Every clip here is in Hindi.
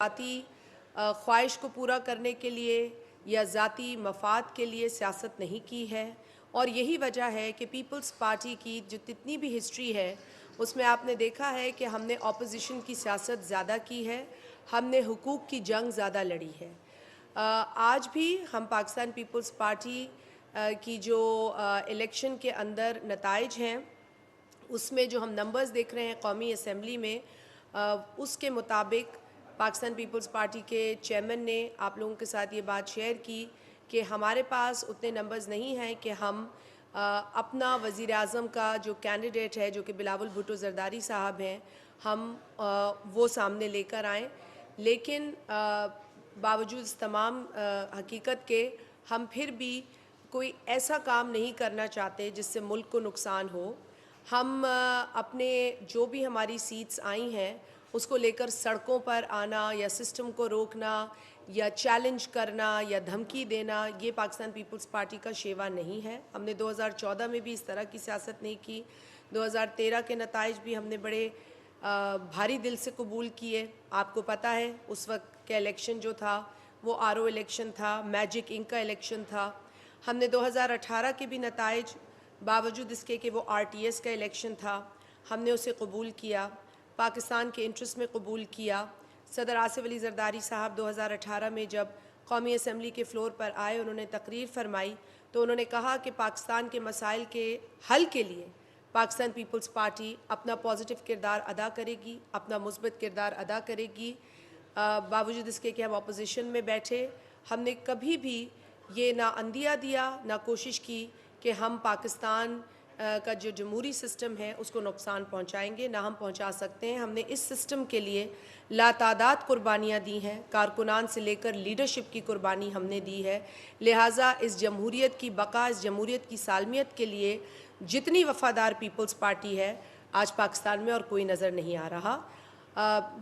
ज़ाती ख्वाहिश को पूरा करने के लिए या ज़ाती मफाद के लिए सियासत नहीं की है। और यही वजह है कि पीपल्स पार्टी की जो जितनी भी हिस्ट्री है उसमें आपने देखा है कि हमने अपोजिशन की सियासत ज़्यादा की है, हमने हुकूक की जंग ज़्यादा लड़ी है। आज भी हम पाकिस्तान पीपल्स पार्टी की जो इलेक्शन के अंदर नताइज हैं उसमें जो हम नंबर्स देख रहे हैं कौमी असम्बली में, उसके मुताबिक पाकिस्तान पीपल्स पार्टी के चेयरमैन ने आप लोगों के साथ ये बात शेयर की कि हमारे पास उतने नंबर्स नहीं हैं कि हम अपना वज़ीर आज़म का जो कैंडिडेट है, जो कि बिलावल भुट्टो ज़रदारी साहब हैं, हम वो सामने लेकर आएँ। लेकिन बावजूद इस तमाम हकीकत के हम फिर भी कोई ऐसा काम नहीं करना चाहते जिससे मुल्क को नुकसान हो। हम अपने जो भी हमारी सीट्स आई हैं उसको लेकर सड़कों पर आना या सिस्टम को रोकना या चैलेंज करना या धमकी देना, ये पाकिस्तान पीपल्स पार्टी का शेवा नहीं है। हमने 2014 में भी इस तरह की सियासत नहीं की। 2013 के नताइज भी हमने बड़े भारी दिल से कबूल किए। आपको पता है उस वक्त का इलेक्शन जो था वो आरओ इलेक्शन था, मैजिक इंक का इलेक्शन था। हमने 2018 के भी नताइज बावजूद इसके कि वो आरटीएस का इलेक्शन था, हमने उसे कबूल किया, पाकिस्तान के इंटरेस्ट में कबूल किया। सदर आसिफ अली ज़रदारी साहब 2018 में जब कौमी असम्बली के फ़्लोर पर आए, उन्होंने तकरीर फरमाई तो उन्होंने कहा कि पाकिस्तान के मसाइल के हल के लिए पाकिस्तान पीपल्स पार्टी अपना पॉजिटिव किरदार अदा करेगी, अपना मुस्बत किरदार अदा करेगी। बावजूद इसके कि हम अपोजिशन में बैठे, हमने कभी भी ये ना अंदिया दिया ना कोशिश की कि हम पाकिस्तान का जो जमहूरी सिस्टम है उसको नुकसान पहुंचाएंगे, ना हम पहुंचा सकते हैं। हमने इस सिस्टम के लिए लातादाद कुर्बानियाँ दी हैं, कारकुनान से लेकर लीडरशिप की कुर्बानी हमने दी है। लिहाजा इस जमहूरियत की बका, इस जमहूरियत की सालमियत के लिए जितनी वफ़ादार पीपल्स पार्टी है आज पाकिस्तान में और कोई नज़र नहीं आ रहा।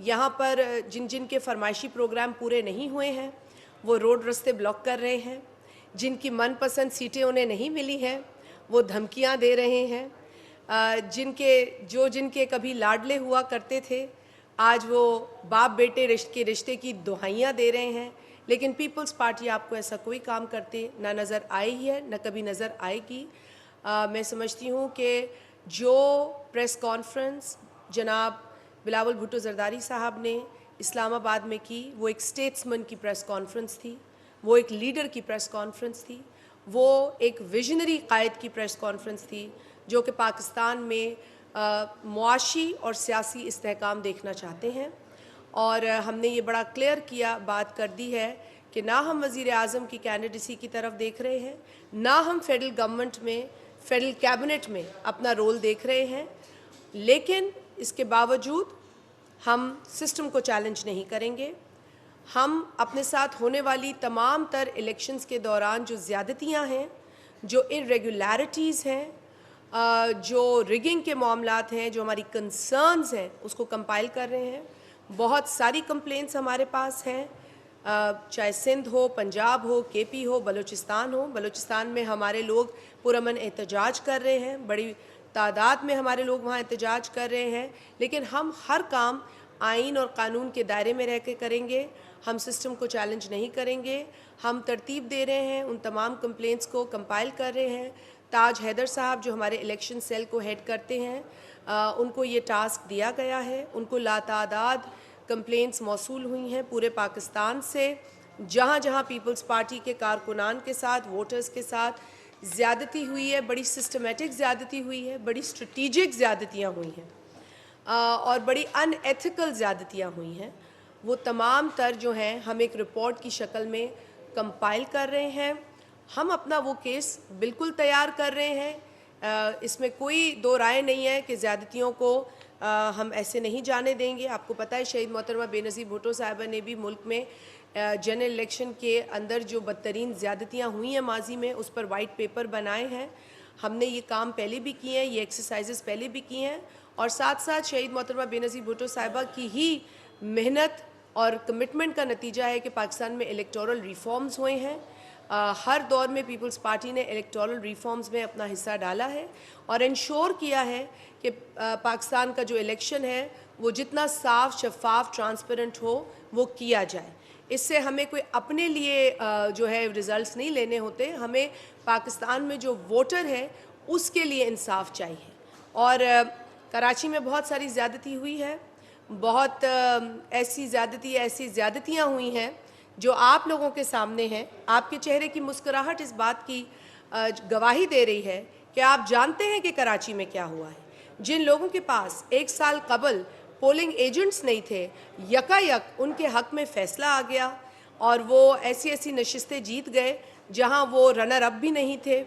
यहाँ पर जिन जिन के फरमाइशी प्रोग्राम पूरे नहीं हुए हैं वो रोड रास्ते ब्लॉक कर रहे हैं, जिनकी मनपसंद सीटें उन्हें नहीं मिली हैं वो धमकियां दे रहे हैं, जिनके कभी लाडले हुआ करते थे आज वो बाप बेटे रिश्ते की दुहाइयाँ दे रहे हैं। लेकिन पीपल्स पार्टी आपको ऐसा कोई काम करते ना नज़र आई है, ना कभी नज़र आएगी। मैं समझती हूँ कि जो प्रेस कॉन्फ्रेंस जनाब बिलावल भुट्टो ज़रदारी साहब ने इस्लामाबाद में की, वो एक स्टेट्समैन की प्रेस कॉन्फ्रेंस थी, वो एक लीडर की प्रेस कॉन्फ्रेंस थी, वो एक विजनरी कायद की प्रेस कॉन्फ्रेंस थी जो कि पाकिस्तान में मुआशी और सियासी इस्तेहकाम देखना चाहते हैं। और हमने ये बड़ा क्लियर किया बात कर दी है कि ना हम वज़ीर आज़म की कैंडिडेसी की तरफ देख रहे हैं, ना हम फेडरल गवर्नमेंट में, फेडरल कैबिनेट में अपना रोल देख रहे हैं। लेकिन इसके बावजूद हम सिस्टम को चैलेंज नहीं करेंगे। हम अपने साथ होने वाली तमाम तर इलेक्शंस के दौरान जो ज़्यादतियाँ हैं, जो इरेगुलरिटीज़ हैं, जो रिगिंग के मामलात हैं, जो हमारी कंसर्न्स हैं, उसको कंपाइल कर रहे हैं। बहुत सारी कंप्लेंट्स हमारे पास हैं, चाहे सिंध हो, पंजाब हो, केपी हो, बलूचिस्तान हो। बलूचिस्तान में हमारे लोग पुरअमन एहतजाज कर रहे हैं, बड़ी तादाद में हमारे लोग वहाँ एहतजाज कर रहे हैं। लेकिन हम हर काम आइन और कानून के दायरे में रह के करेंगे, हम सिस्टम को चैलेंज नहीं करेंगे। हम तरतीब दे रहे हैं, उन तमाम कंप्लेंट्स को कंपाइल कर रहे हैं। ताज हैदर साहब जो हमारे इलेक्शन सेल को हेड करते हैं, उनको ये टास्क दिया गया है। उनको लातादाद कंप्लेंट्स मौसूल हुई हैं पूरे पाकिस्तान से, जहाँ जहाँ पीपल्स पार्टी के कारकुनान के साथ, वोटर्स के साथ ज़्यादती हुई है, बड़ी सिस्टमेटिक ज़्यादती हुई है, बड़ी स्ट्रेटिजिक ज़्यादतियाँ हुई हैं और बड़ी अनएथिकल ज़्यादतियाँ हुई हैं। वो तमाम तर जो हैं हम एक रिपोर्ट की शक्ल में कंपाइल कर रहे हैं। हम अपना वो केस बिल्कुल तैयार कर रहे हैं, इसमें कोई दो राय नहीं है कि ज़्यादतियों को हम ऐसे नहीं जाने देंगे। आपको पता है शहीद मोहतरमा बेनज़ीर भुट्टो साहिबा ने भी मुल्क में जनरल इलेक्शन के अंदर जो बदतरीन ज़्यादतियाँ हुई हैं माजी में, उस पर वाइट पेपर बनाए हैं। हमने ये काम पहले भी किए हैं, ये एक्सरसाइजेस पहले भी किए हैं और साथ साथ शहीद मोहतरमा बेनज़ीर भुट्टो साहिबा की ही मेहनत और कमिटमेंट का नतीजा है कि पाकिस्तान में इलेक्टोरल रिफॉर्म्स हुए हैं। हर दौर में पीपल्स पार्टी ने इलेक्टोरल रिफॉर्म्स में अपना हिस्सा डाला है और इंश्योर किया है कि पाकिस्तान का जो इलेक्शन है वो जितना साफ, शफाफ, ट्रांसपेरेंट हो वो किया जाए। इससे हमें कोई अपने लिए जो है रिज़ल्ट्स नहीं लेने होते, हमें पाकिस्तान में जो वोटर है उसके लिए इंसाफ चाहिए। और कराची में बहुत सारी ज़्यादती हुई है, बहुत ऐसी ज़्यादतियाँ हुई हैं जो आप लोगों के सामने हैं। आपके चेहरे की मुस्कुराहट इस बात की गवाही दे रही है कि आप जानते हैं कि कराची में क्या हुआ है। जिन लोगों के पास 1 साल कबल पोलिंग एजेंट्स नहीं थे, यकायक उनके हक में फ़ैसला आ गया और वो ऐसी नशिस्तें जीत गए जहां वो रनर अप भी नहीं थे।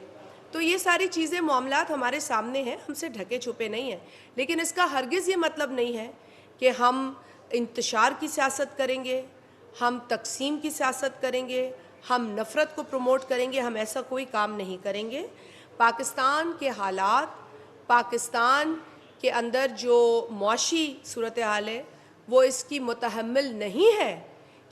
तो ये सारी चीज़ें, मामलात हमारे सामने हैं, हमसे ढके छुपे नहीं हैं। लेकिन इसका हरगिज़ ये मतलब नहीं है कि हम इंतशार की सियासत करेंगे, हम तकसीम की सियासत करेंगे, हम नफ़रत को प्रमोट करेंगे। हम ऐसा कोई काम नहीं करेंगे। पाकिस्तान के हालात, पाकिस्तान के अंदर जो मुआशी सूरत हाल है वो इसकी मुतहम्मिल नहीं है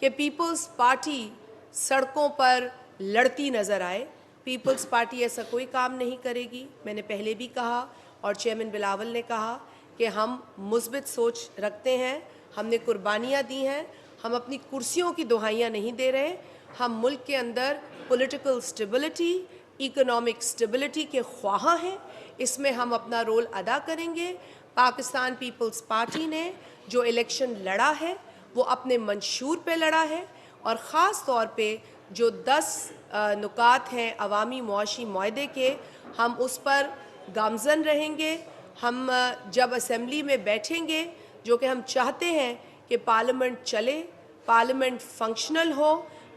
कि पीपल्स पार्टी सड़कों पर लड़ती नज़र आए। पीपल्स पार्टी ऐसा कोई काम नहीं करेगी। मैंने पहले भी कहा और चेयरमैन बिलावल ने कहा कि हम मुस्बित सोच रखते हैं, हमने कुर्बानियाँ दी हैं, हम अपनी कुर्सियों की दुहाइयाँ नहीं दे रहे। हम मुल्क के अंदर पॉलिटिकल स्टेबिलिटी, इकोनॉमिक स्टेबिलिटी के ख्वाह हैं, इसमें हम अपना रोल अदा करेंगे। पाकिस्तान पीपल्स पार्टी ने जो इलेक्शन लड़ा है वो अपने मंशूर पे लड़ा है और ख़ास तौर पे जो 10 नुकात हैं अवामी मुआशी मुआहदे के, हम उस पर गामज़न रहेंगे। हम जब असम्बली में बैठेंगे, जो कि हम चाहते हैं कि पार्लियामेंट चले, पार्लियामेंट फंक्शनल हो,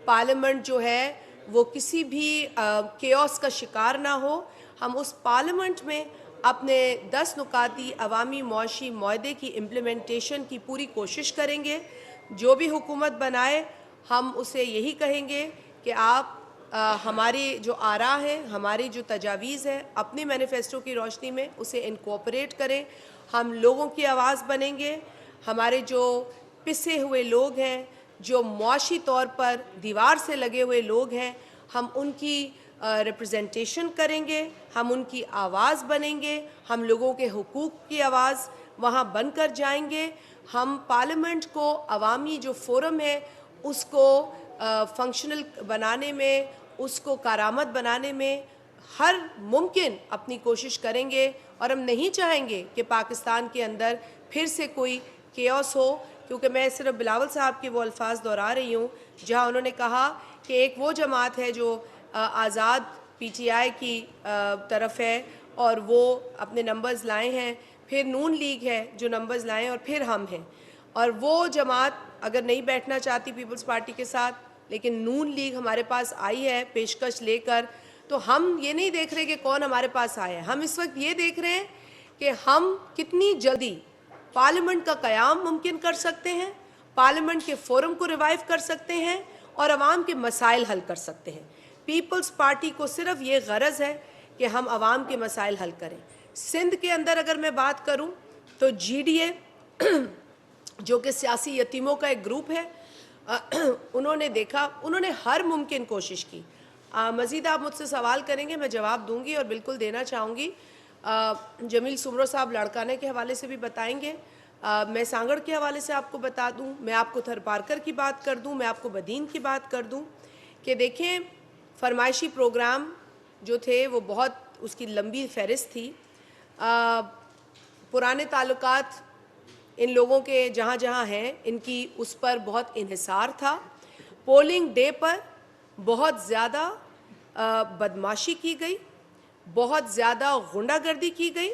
पार्लियामेंट जो है वो किसी भी केओस का शिकार ना हो, हम उस पार्लियामेंट में अपने 10 नुकाती अवामी मुआशी मुआहदे की इम्प्लीमेंटेशन की पूरी कोशिश करेंगे। जो भी हुकूमत बनाए हम उसे यही कहेंगे कि आप हमारी जो आरा है, हमारी जो तजावीज़ है, अपनी मैनिफेस्टो की रोशनी में उसे इनकॉर्पोरेट करें। हम लोगों की आवाज़ बनेंगे। हमारे जो पिसे हुए लोग हैं, जो मुआशी तौर पर दीवार से लगे हुए लोग हैं, हम उनकी रिप्रेजेंटेशन करेंगे, हम उनकी आवाज़ बनेंगे, हम लोगों के हुकूक की आवाज़ वहाँ बनकर जाएंगे। हम पार्लियामेंट को, अवामी जो फोरम है उसको फंक्शनल बनाने में, उसको कारामद बनाने में हर मुमकिन अपनी कोशिश करेंगे। और हम नहीं चाहेंगे कि पाकिस्तान के अंदर फिर से कोई केओस हो, क्योंकि मैं सिर्फ बिलावल साहब के वो अल्फाज दोहरा रही हूँ जहाँ उन्होंने कहा कि एक वो जमात है जो आज़ाद पीटीआई की तरफ है और वो अपने नंबर्स लाए हैं, फिर नून लीग है जो नंबर्स लाए हैं और फिर हम हैं। और वो जमात अगर नहीं बैठना चाहती पीपल्स पार्टी के साथ, लेकिन नून लीग हमारे पास आई है पेशकश लेकर, तो हम ये नहीं देख रहे कि कौन हमारे पास आया है। हम इस वक्त ये देख रहे हैं कि हम कितनी जल्दी पार्लियामेंट का क़याम मुमकिन कर सकते हैं, पार्लियामेंट के फोरम को रिवाइव कर सकते हैं और आवाम के मसाइल हल कर सकते हैं। पीपल्स पार्टी को सिर्फ ये गरज है कि हम आवाम के मसाइल हल करें। सिंध के अंदर अगर मैं बात करूं तो GDA जो कि सियासी यतीमों का एक ग्रुप है, उन्होंने देखा, उन्होंने हर मुमकिन कोशिश की। मज़ीद आप मुझसे सवाल करेंगे, मैं जवाब दूंगी और बिल्कुल देना चाहूँगी। जमील सुमरो साहब लाड़काना के हवाले से भी बताएंगे, मैं सांगड़ के हवाले से आपको बता दूं, मैं आपको थरपारकर की बात कर दूं, मैं आपको बदीन की बात कर दूं कि देखें फरमाइशी प्रोग्राम जो थे वो बहुत, उसकी लंबी फहरिस्त थी। पुराने ताल्लुकात इन लोगों के जहाँ जहाँ हैं इनकी उस पर बहुत इन्हिसार था। पोलिंग डे पर बहुत ज़्यादा बदमाशी की गई, बहुत ज़्यादा गुंडागर्दी की गई।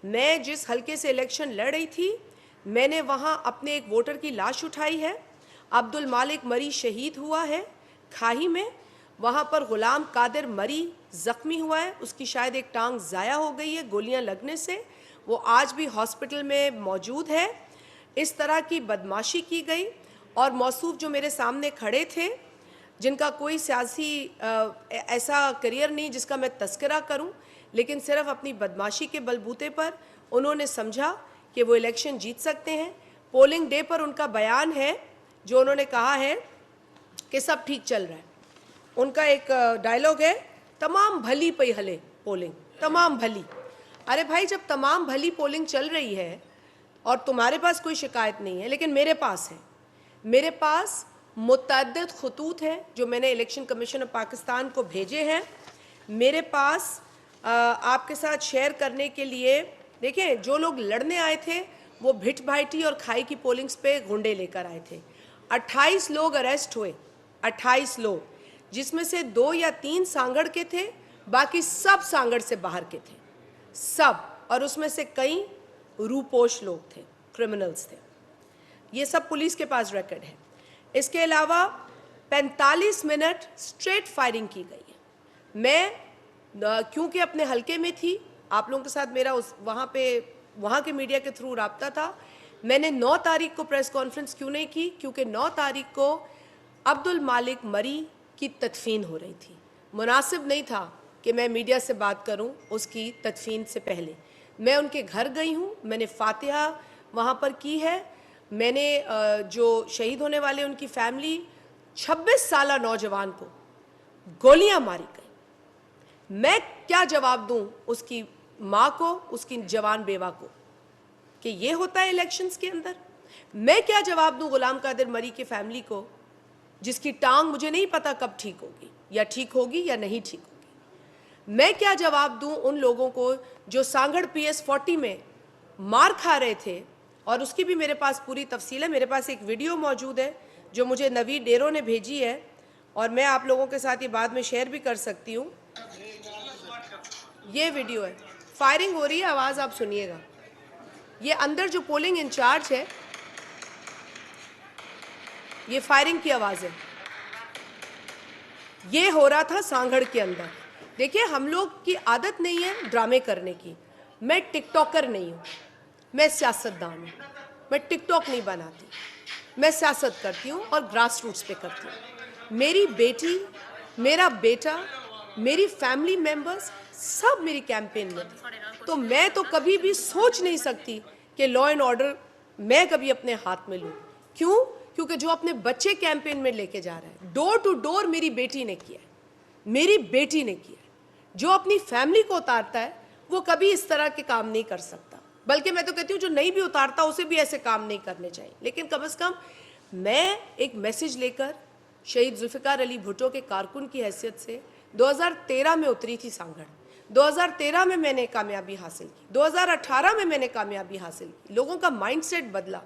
मैं जिस हलके से इलेक्शन लड़ रही थी, मैंने वहाँ अपने एक वोटर की लाश उठाई है। अब्दुल मालिक मरी शहीद हुआ है खाही में, वहाँ पर ग़ुलाम कादिर मरी ज़ख्मी हुआ है, उसकी शायद एक टांग ज़ाया हो गई है गोलियाँ लगने से, वो आज भी हॉस्पिटल में मौजूद है। इस तरह की बदमाशी की गई और मौसूफ जो मेरे सामने खड़े थे, जिनका कोई सियासी ऐसा करियर नहीं जिसका मैं तस्करा करूं, लेकिन सिर्फ अपनी बदमाशी के बलबूते पर उन्होंने समझा कि वो इलेक्शन जीत सकते हैं। पोलिंग डे पर उनका बयान है जो उन्होंने कहा है कि सब ठीक चल रहा है। उनका एक डायलॉग है, तमाम भली पई हले पोलिंग, तमाम भली। अरे भाई, जब तमाम भली पोलिंग चल रही है और तुम्हारे पास कोई शिकायत नहीं है, लेकिन मेरे पास है। मेरे पास मुतअद्दिद खतूत हैं जो मैंने इलेक्शन कमीशन ऑफ पाकिस्तान को भेजे हैं। मेरे पास आपके साथ शेयर करने के लिए, देखें, जो लोग लड़ने आए थे वो भिट भाइटी और खाई की पोलिंग्स पे गुंडे लेकर आए थे। 28 लोग अरेस्ट हुए, 28 लोग, जिसमें से 2 या 3 सांगड़ के थे, बाकी सब सांगड़ से बाहर के थे, सब। और उसमें से कई रूपोश लोग थे, क्रिमिनल्स थे। ये सब पुलिस के पास रिकॉर्ड है। इसके अलावा 45 मिनट स्ट्रेट फायरिंग की गई है। मैं क्योंकि अपने हलके में थी, आप लोगों के साथ मेरा वहाँ के मीडिया के थ्रू राब्ता था, मैंने 9 तारीख को प्रेस कॉन्फ्रेंस क्यों नहीं की? क्योंकि 9 तारीख को अब्दुल मालिक मरी की तदफीन हो रही थी। मुनासिब नहीं था कि मैं मीडिया से बात करूं उसकी तदफीन से पहले। मैं उनके घर गई हूं, मैंने फातिहा वहाँ पर की है। मैंने जो शहीद होने वाले उनकी फैमिली, 26 साला नौजवान को गोलियां मारी गई, मैं क्या जवाब दूं उसकी माँ को, उसकी जवान बेवा को, कि ये होता है इलेक्शंस के अंदर? मैं क्या जवाब दूं गुलाम कादिर मरी की फैमिली को, जिसकी टांग मुझे नहीं पता कब ठीक होगी, या ठीक होगी या नहीं ठीक होगी? मैं क्या जवाब दूं उन लोगों को जो सांगड़ PS40 में मार खा रहे थे? और उसकी भी मेरे पास पूरी तफसील है। मेरे पास एक वीडियो मौजूद है जो मुझे नवीद डेरो ने भेजी है, और मैं आप लोगों के साथ ये बाद में शेयर भी कर सकती हूँ। ये वीडियो है, फायरिंग हो रही है, आवाज़ आप सुनिएगा। ये अंदर जो पोलिंग इंचार्ज है, ये फायरिंग की आवाज़ है। ये हो रहा था सांगड़ के अंदर। देखिए, हम लोग की आदत नहीं है ड्रामे करने की। मैं टिकटॉकर नहीं हूँ, मैं सियासतदान हूँ। मैं टिकटॉक नहीं बनाती, मैं सियासत करती हूँ और ग्रास रूट्स पे करती हूँ। मेरी बेटी, मेरा बेटा, मेरी फैमिली मेंबर्स सब मेरी कैंपेन में थे। तो मैं तो कभी भी सोच नहीं सकती कि लॉ एंड ऑर्डर मैं कभी अपने हाथ में लूँ। क्यों? क्योंकि जो अपने बच्चे कैंपेन में लेके जा रहा है, डोर टू डोर मेरी बेटी ने किया है, मेरी बेटी ने किया है। जो अपनी फैमिली को उतारता है वो कभी इस तरह के काम नहीं कर सकता। बल्कि मैं तो कहती हूँ जो नहीं भी उतारता उसे भी ऐसे काम नहीं करने चाहिए। लेकिन कम से कम मैं एक मैसेज लेकर शहीद जुल्फ़िकार अली भुट्टो के कारकुन की हैसियत से 2013 में उतरी थी सांगड़। 2013 में मैंने कामयाबी हासिल की, 2018 में मैंने कामयाबी हासिल की। लोगों का माइंडसेट बदला,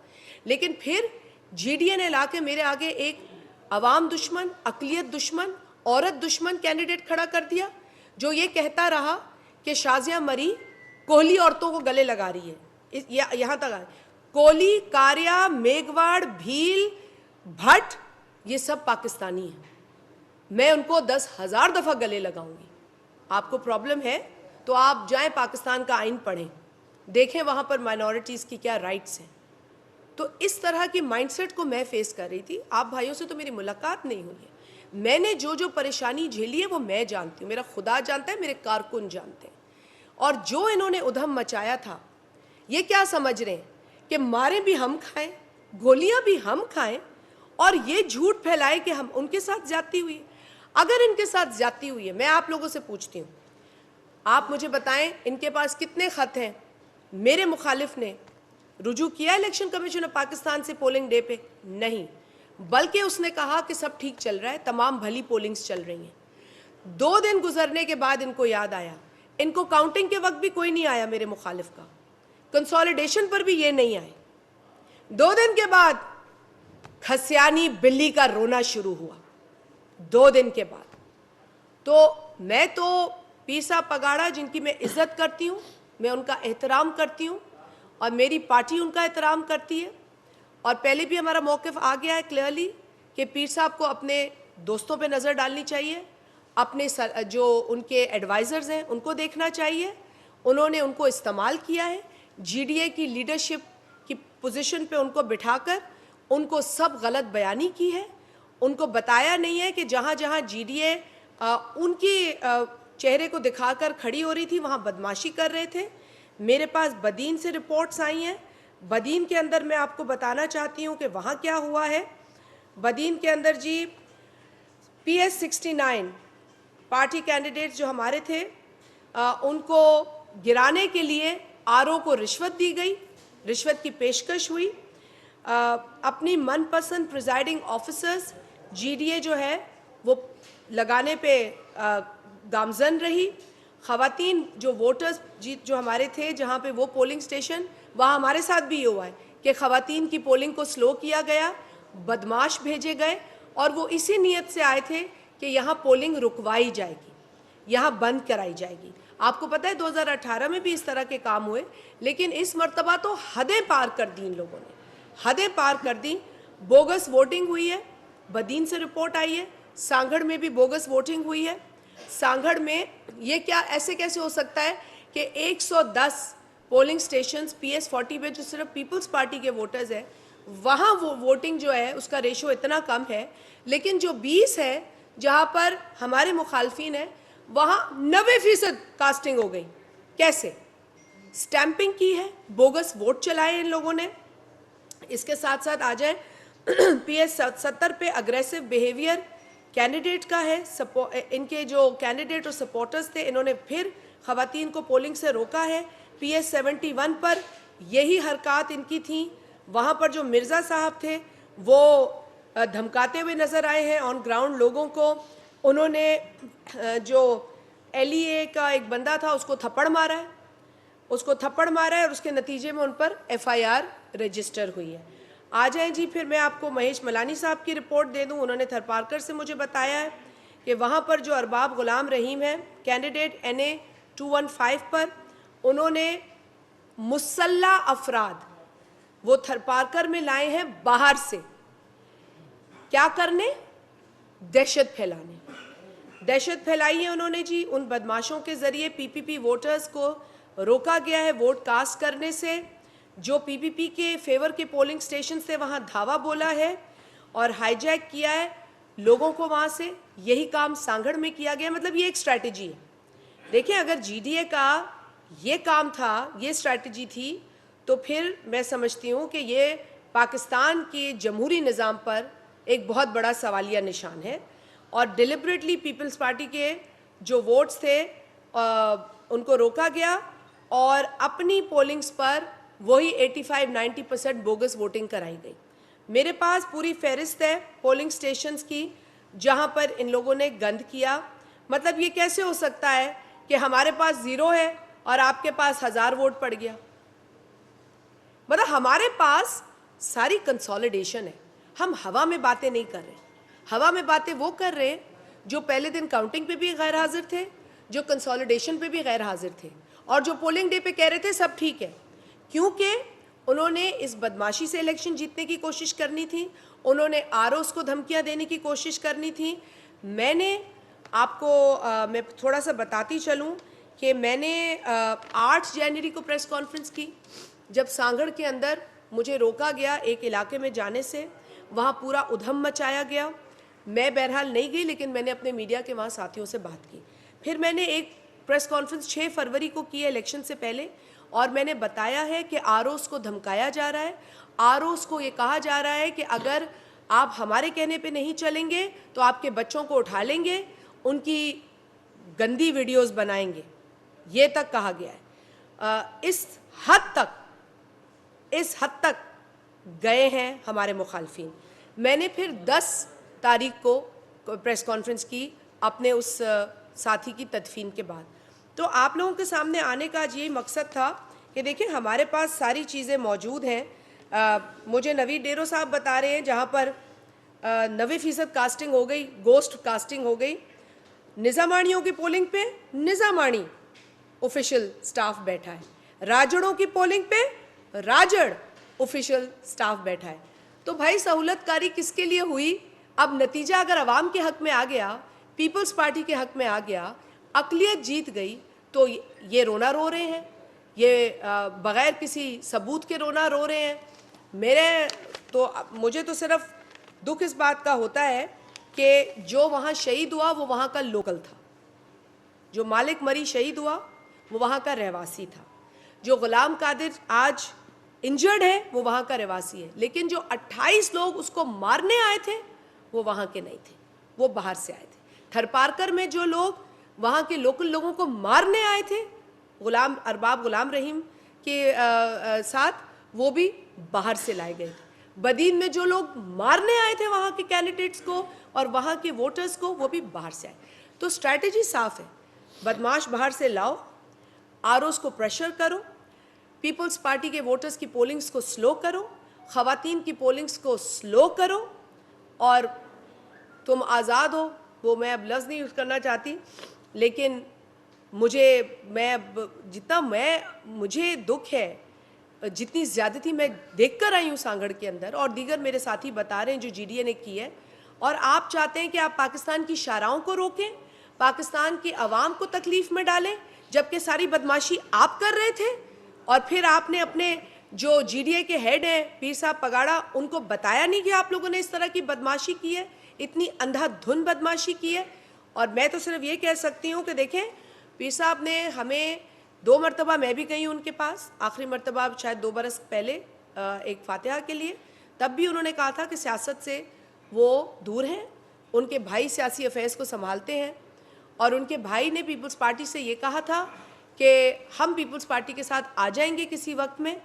लेकिन फिर GDA ने लाके मेरे आगे एक अवाम दुश्मन, अक़लियत दुश्मन, औरत दुश्मन कैंडिडेट खड़ा कर दिया, जो ये कहता रहा कि शाजिया मरी कोहली औरतों को गले लगा रही है। यहाँ तक कोहली, कारिया, मेघवाड़, भील, भट्ट, ये सब पाकिस्तानी हैं। मैं उनको 10,000 दफ़ा गले लगाऊंगी। आपको प्रॉब्लम है तो आप जाएं पाकिस्तान का आइन पढ़ें, देखें वहाँ पर माइनॉरिटीज़ की क्या राइट्स हैं। तो इस तरह की माइंडसेट को मैं फेस कर रही थी। आप भाइयों से तो मेरी मुलाकात नहीं हुई है। मैंने जो जो परेशानी झेली है वो मैं जानती हूँ, मेरा खुदा जानता है, मेरे कारकुन जानते हैं। और जो इन्होंने उधम मचाया था, ये क्या समझ रहे हैं कि मारें भी हम खाएं, गोलियां भी हम खाएं, और ये झूठ फैलाए कि हम उनके साथ ज्यादती हुई है। अगर इनके साथ ज्यादती हुई है, मैं आप लोगों से पूछती हूँ, आप मुझे बताएं इनके पास कितने खत हैं? मेरे मुखालिफ ने रुजू किया इलेक्शन कमीशन ऑफ पाकिस्तान से पोलिंग डे पे? नहीं, बल्कि उसने कहा कि सब ठीक चल रहा है, तमाम भली पोलिंग्स चल रही हैं। 2 दिन गुजरने के बाद इनको याद आया। इनको काउंटिंग के वक्त भी कोई नहीं आया मेरे मुखालिफ का, कंसोलिडेशन पर भी ये नहीं आए। 2 दिन के बाद खसियानी बिल्ली का रोना शुरू हुआ, 2 दिन के बाद। तो मैं तो पीर साहब पगाड़ा, जिनकी मैं इज्जत करती हूँ, मैं उनका एहतराम करती हूँ, और मेरी पार्टी उनका एहतराम करती है। और पहले भी हमारा मौक़िफ़ आ गया है क्लियरली कि पीर साहब को अपने दोस्तों पे नज़र डालनी चाहिए, अपने जो उनके एडवाइज़र्स हैं उनको देखना चाहिए। उन्होंने उनको इस्तेमाल किया है, GDA की लीडरशिप की पोजीशन पे उनको बिठाकर उनको सब गलत बयानी की है। उनको बताया नहीं है कि जहाँ जहाँ GDA उनकी चेहरे को दिखाकर खड़ी हो रही थी वहाँ बदमाशी कर रहे थे। मेरे पास बदीन से रिपोर्ट्स आई हैं। बदीन के अंदर मैं आपको बताना चाहती हूँ कि वहाँ क्या हुआ है। बदीन के अंदर जी PS69 पार्टी कैंडिडेट्स जो हमारे थे, उनको गिराने के लिए RO को रिश्वत दी गई। रिश्वत की पेशकश हुई, अपनी मनपसंद प्रिजाइडिंग ऑफिसर्स जीडीए जो है वो लगाने पे गामजन रही। ख़वातीन जो वोटर्स जो हमारे थे जहाँ पे वो पोलिंग स्टेशन, वहाँ हमारे साथ भी ये हुआ है कि ख़वातीन की पोलिंग को स्लो किया गया, बदमाश भेजे गए और वो इसी नीयत से आए थे कि यहाँ पोलिंग रुकवाई जाएगी, यहाँ बंद कराई जाएगी। आपको पता है 2018 में भी इस तरह के काम हुए, लेकिन इस मर्तबा तो हदें पार कर दी इन लोगों ने, हदें पार कर दी। बोगस वोटिंग हुई है, बदीन से रिपोर्ट आई है, सांगड़ में भी बोगस वोटिंग हुई है। सांगड़ में ये क्या ऐसे कैसे हो सकता है कि 110 पोलिंग स्टेशंस PS 40 में जो सिर्फ पीपल्स पार्टी के वोटर्स हैं, वहाँ वो वोटिंग जो है उसका रेशो इतना कम है, लेकिन जो 20 है जहाँ पर हमारे मुखालफिन हैं वहाँ 90% कास्टिंग हो गई। कैसे? स्टैंपिंग की है, बोगस वोट चलाए इन लोगों ने। इसके साथ साथ आ जाए PS 70 पे अग्रेसिव बिहेवियर कैंडिडेट का है। इनके जो कैंडिडेट और सपोर्टर्स थे इन्होंने फिर ख़वातीन को पोलिंग से रोका है। PS 71 पर यही हरकत इनकी थी। वहाँ पर जो मिर्ज़ा साहब थे वो धमकाते हुए नज़र आए हैं ऑन ग्राउंड लोगों को। उन्होंने जो LEA का एक बंदा था उसको थप्पड़ मारा है, और उसके नतीजे में उन पर FIR रजिस्टर हुई है। आ जाएं जी, फिर मैं आपको महेश मलानी साहब की रिपोर्ट दे दूं। उन्होंने थरपारकर से मुझे बताया है कि वहाँ पर जो अरबाब गुलाम रहीम है कैंडिडेट NA 215 पर, उन्होंने मुसल्ला अफराद वो थरपारकर में लाए हैं बाहर से। क्या करने? दहशत फैलाने। दहशत फैलाई है उन्होंने जी। उन बदमाशों के ज़रिए PPP वोटर्स को रोका गया है वोट कास्ट करने से। जो PPP के फेवर के पोलिंग स्टेशन से वहाँ धावा बोला है और हाईजैक किया है लोगों को वहाँ से। यही काम सांगड़ में किया गया। मतलब ये एक स्ट्रैटेजी है। देखिए, अगर GDA का ये काम था, ये स्ट्रैटेजी थी, तो फिर मैं समझती हूँ कि ये पाकिस्तान के जमहूरी निज़ाम पर एक बहुत बड़ा सवालिया निशान है। और डिलिबरेटली पीपल्स पार्टी के जो वोट्स थे उनको रोका गया और अपनी पोलिंग्स पर वही 85-90% बोगस वोटिंग कराई गई। मेरे पास पूरी फहरिस्त है पोलिंग स्टेशंस की जहां पर इन लोगों ने गंद किया। मतलब ये कैसे हो सकता है कि हमारे पास 0 है और आपके पास 1000 वोट पड़ गया? मतलब हमारे पास सारी कंसोलिडेशन है। हम हवा में बातें नहीं कर रहे। हवा में बातें वो कर रहे हैं जो पहले दिन काउंटिंग पे भी गैर हाजिर थे, जो कंसोलिडेशन पे भी गैर हाजिर थे, और जो पोलिंग डे पे कह रहे थे सब ठीक है, क्योंकि उन्होंने इस बदमाशी से इलेक्शन जीतने की कोशिश करनी थी। उन्होंने ROs को धमकियां देने की कोशिश करनी थी। मैंने आपको मैं थोड़ा सा बताती चलूं कि मैंने 8 जनवरी को प्रेस कॉन्फ्रेंस की, जब सांगड़ के अंदर मुझे रोका गया एक इलाके में जाने से। वहाँ पूरा उधम मचाया गया। मैं बहरहाल नहीं गई, लेकिन मैंने अपने मीडिया के वहाँ साथियों से बात की। फिर मैंने एक प्रेस कॉन्फ्रेंस 6 फरवरी को की है इलेक्शन से पहले, और मैंने बताया है कि ROs को धमकाया जा रहा है। ROs को ये कहा जा रहा है कि अगर आप हमारे कहने पे नहीं चलेंगे तो आपके बच्चों को उठा लेंगे, उनकी गंदी वीडियोस बनाएंगे, ये तक कहा गया है। इस हद तक गए हैं हमारे मुखालफिन। मैंने फिर 10 तारीख को प्रेस कॉन्फ्रेंस की अपने उस साथी की तदफीन के बाद। तो आप लोगों के सामने आने का आज यही मकसद था कि देखिए हमारे पास सारी चीज़ें मौजूद हैं। मुझे नवीद डेरो साहब बता रहे हैं जहाँ पर 90% कास्टिंग हो गई, गोस्ट कास्टिंग हो गई। निज़ामानियों की पोलिंग पे निज़ामानी ऑफिशियल स्टाफ बैठा है, राजड़ों की पोलिंग पे राजड़ ऑफिशियल स्टाफ बैठा है। तो भाई सहूलतकारी किसके लिए हुई? अब नतीजा अगर अवाम के हक में आ गया, पीपल्स पार्टी के हक में आ गया, अक़लियत जीत गई, तो ये रोना रो रहे हैं, ये बग़ैर किसी सबूत के रोना रो रहे हैं। मुझे तो सिर्फ दुख इस बात का होता है कि जो वहाँ शहीद हुआ वो वहाँ का लोकल था, जो मालिक मरी शहीद हुआ वो वहाँ का रहवासी था, जो ग़ुलाम कादिर आज इंजर्ड है वो वहाँ का रहवासी है, लेकिन जो 28 लोग उसको मारने आए थे वो वहाँ के नहीं थे, वो बाहर से आए थे। थरपारकर में जो लोग वहाँ के लोकल लोगों को मारने आए थे अरबाब गुलाम रहीम के साथ, वो भी बाहर से लाए गए थे। बदीन में जो लोग मारने आए थे वहाँ के कैंडिडेट्स को और वहाँ के वोटर्स को, वो भी बाहर से आए। तो स्ट्रैटेजी साफ है, बदमाश बाहर से लाओ, आरओस को प्रेशर करो, पीपल्स पार्टी के वोटर्स की पोलिंग्स को स्लो करो, ख़वातीन की पोलिंग्स को स्लो करो, और तुम आज़ाद हो, वो मैं अब लफ्ज़ नहीं यूज़ करना चाहती, लेकिन मुझे दुख है, जितनी ज़्यादती मैं देख कर आई हूँ सांगड़ के अंदर, और दीगर मेरे साथी बता रहे हैं जो जीडीए ने की है, और आप चाहते हैं कि आप पाकिस्तान की शाराओं को रोकें, पाकिस्तान की आवाम को तकलीफ़ में डालें, जबकि सारी बदमाशी आप कर रहे थे। और फिर आपने अपने जो जीडीए के हेड हैं पीर साहब पगाड़ा, उनको बताया नहीं कि आप लोगों ने इस तरह की बदमाशी की है, इतनी अंधाधुंध बदमाशी की है। और मैं तो सिर्फ ये कह सकती हूँ कि देखें, पीर साहब ने हमें 2 मरतबा, मैं भी गई हूँ उनके पास, आखिरी मरतबा शायद 2 बरस पहले एक फातिहा के लिए, तब भी उन्होंने कहा था कि सियासत से वो दूर हैं, उनके भाई सियासी अफेयर्स को संभालते हैं, और उनके भाई ने पीपल्स पार्टी से ये कहा था कि हम पीपल्स पार्टी के साथ आ जाएंगे किसी वक्त में,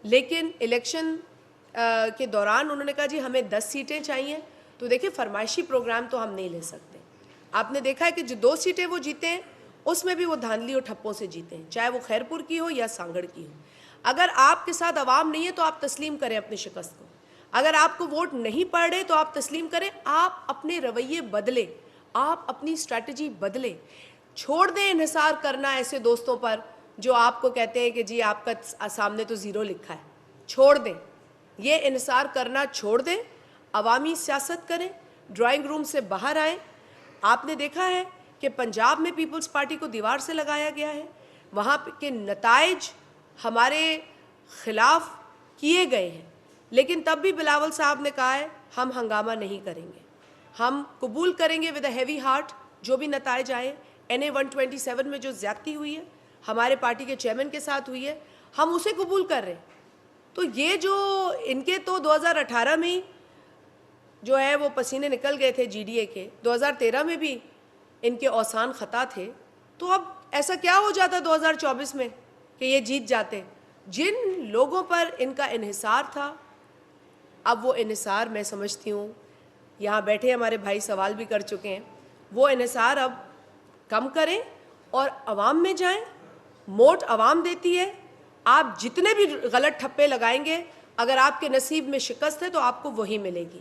लेकिन इलेक्शन के दौरान उन्होंने कहा जी हमें 10 सीटें चाहिए। तो देखिए, फरमाइशी प्रोग्राम तो हम नहीं ले सकते। आपने देखा है कि जो 2 सीटें वो जीते हैं, उसमें भी वो धांधली और ठप्पों से जीते हैं, चाहे वो खैरपुर की हो या सांगड़ की हो। अगर आपके साथ अवाम नहीं है तो आप तस्लीम करें अपनी शिकस्त को, अगर आपको वोट नहीं पड़ रहे तो आप तस्लीम करें, आप अपने रवैये बदलें, आप अपनी स्ट्रैटेजी बदलें, छोड़ दें इन्हिसार करना ऐसे दोस्तों पर जो आपको कहते हैं कि जी आपका सामने तो ज़ीरो लिखा है। छोड़ दें, ये इन्हिसार करना छोड़ दें, अवामी सियासत करें, ड्राइंग रूम से बाहर आएँ। आपने देखा है कि पंजाब में पीपल्स पार्टी को दीवार से लगाया गया है, वहाँ के नताइज हमारे ख़िलाफ़ किए गए हैं, लेकिन तब भी बिलावल साहब ने कहा है हम हंगामा नहीं करेंगे, हम कबूल करेंगे विद अ हैवी हार्ट जो भी नताइज आए। NA 127 में जो ज़्यादती हुई है, हमारे पार्टी के चेयरमैन के साथ हुई है, हम उसे कबूल कर रहे हैं। तो ये जो इनके तो 2018 में ही जो है वो पसीने निकल गए थे जीडीए के, 2013 में भी इनके औसान ख़ता थे, तो अब ऐसा क्या हो जाता 2024 में कि ये जीत जाते। जिन लोगों पर इनका इन्हिसार था, अब वो इन्हिसार मैं समझती हूँ, यहाँ बैठे हमारे भाई सवाल भी कर चुके हैं, वो इन्हिसार अब कम करें और अवाम में जाएं। वोट अवाम देती है, आप जितने भी गलत ठप्पे लगाएंगे, अगर आपके नसीब में शिकस्त है तो आपको वही मिलेगी।